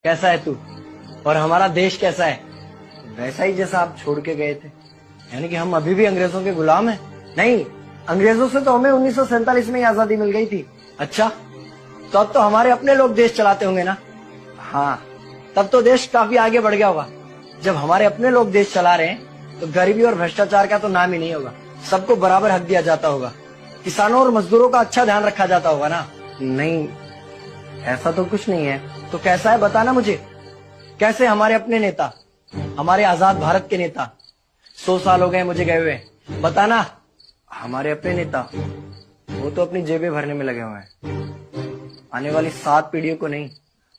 कैसा है तू और हमारा देश कैसा है? वैसा ही जैसा आप छोड़ के गए थे। यानी कि हम अभी भी अंग्रेजों के गुलाम हैं? नहीं, अंग्रेजों से तो हमें 1947 में ही आजादी मिल गई थी। अच्छा, तो अब तो हमारे अपने लोग देश चलाते होंगे ना? हाँ, तब तो देश काफी आगे बढ़ गया होगा। जब हमारे अपने लोग देश चला रहे हैं तो गरीबी और भ्रष्टाचार का तो नाम ही नहीं होगा। सबको बराबर हक दिया जाता होगा, किसानों और मजदूरों का अच्छा ध्यान रखा जाता होगा ना? नहीं, ऐसा तो कुछ नहीं है। तो कैसा है बताना मुझे। कैसे हमारे अपने नेता, हमारे आजाद भारत के नेता, 100 साल हो गए मुझे गए हुए, बताना। हमारे अपने नेता वो तो अपनी जेबें भरने में लगे हुए हैं। आने वाली 7 पीढ़ियों को नहीं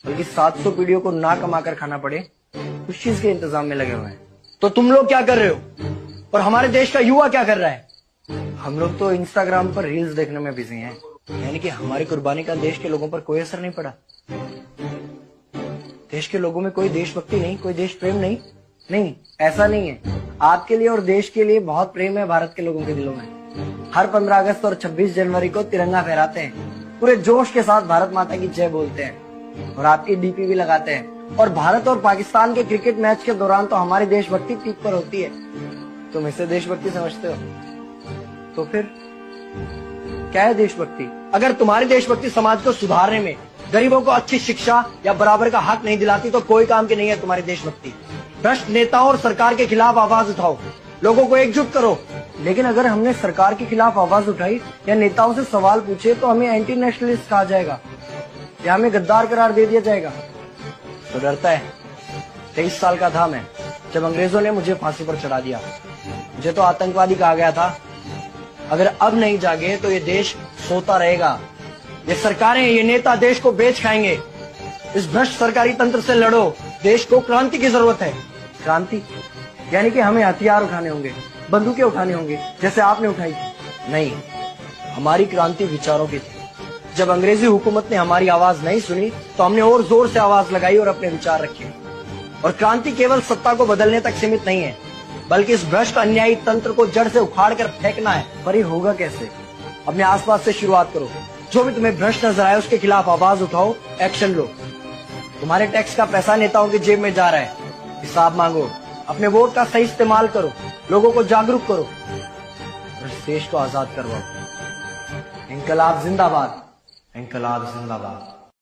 बल्कि 700 पीढ़ियों को ना कमा कर खाना पड़े उस चीज के इंतजाम में लगे हुए हैं। तो तुम लोग क्या कर रहे हो और हमारे देश का युवा क्या कर रहा है? हम लोग तो इंस्टाग्राम पर रील्स देखने में बिजी हैं। यानी कि हमारी कुर्बानी का देश के लोगों पर कोई असर नहीं पड़ा। देश के लोगों में कोई देशभक्ति नहीं, कोई देश प्रेम नहीं। नहीं, ऐसा नहीं है। आपके लिए और देश के लिए बहुत प्रेम है भारत के लोगों के दिलों में। हर 15 अगस्त और 26 जनवरी को तिरंगा फहराते हैं, पूरे जोश के साथ भारत माता की जय बोलते हैं और आपकी डीपी भी लगाते हैं। और भारत और पाकिस्तान के क्रिकेट मैच के दौरान तो हमारी देशभक्ति पीक पर होती है। तुम इसे देशभक्ति समझते हो? तो फिर क्या है देशभक्ति? अगर तुम्हारी देशभक्ति समाज को सुधारने में, गरीबों को अच्छी शिक्षा या बराबर का हक नहीं दिलाती तो कोई काम की नहीं है तुम्हारी देशभक्ति। भ्रष्ट नेताओं और सरकार के खिलाफ आवाज उठाओ, लोगों को एकजुट करो। लेकिन अगर हमने सरकार के खिलाफ आवाज उठाई या नेताओं से सवाल पूछे तो हमें एंटी नेशनलिस्ट कहा जाएगा या हमें गद्दार करार दे दिया जाएगा। तो डरता है। 23 साल का था मैं जब अंग्रेजों ने मुझे फांसी पर चढ़ा दिया। मुझे तो आतंकवादी कहा गया था। अगर अब नहीं जागे तो ये देश सोता रहेगा। ये सरकारें, ये नेता देश को बेच खाएंगे। इस भ्रष्ट सरकारी तंत्र से लड़ो। देश को क्रांति की जरूरत है। क्रांति यानी कि हमें हथियार उठाने होंगे, बंदूकें उठानी होंगी जैसे आपने उठाई थी। नहीं, हमारी क्रांति विचारों की थी। जब अंग्रेजी हुकूमत ने हमारी आवाज नहीं सुनी तो हमने और जोर से आवाज लगाई और अपने विचार रखे। और क्रांति केवल सत्ता को बदलने तक सीमित नहीं है, बल्कि इस भ्रष्ट अन्यायी तंत्र को जड़ से उखाड़ कर फेंकना है। पर ये होगा कैसे? अपने आसपास से शुरुआत करो। जो भी तुम्हें भ्रष्ट नजर आए उसके खिलाफ आवाज उठाओ, एक्शन लो। तुम्हारे टैक्स का पैसा नेताओं की जेब में जा रहा है, हिसाब मांगो। अपने वोट का सही इस्तेमाल करो, लोगों को जागरूक करो और इस देश को आजाद करवाओ। इंकलाब जिंदाबाद, इंकलाब जिंदाबाद।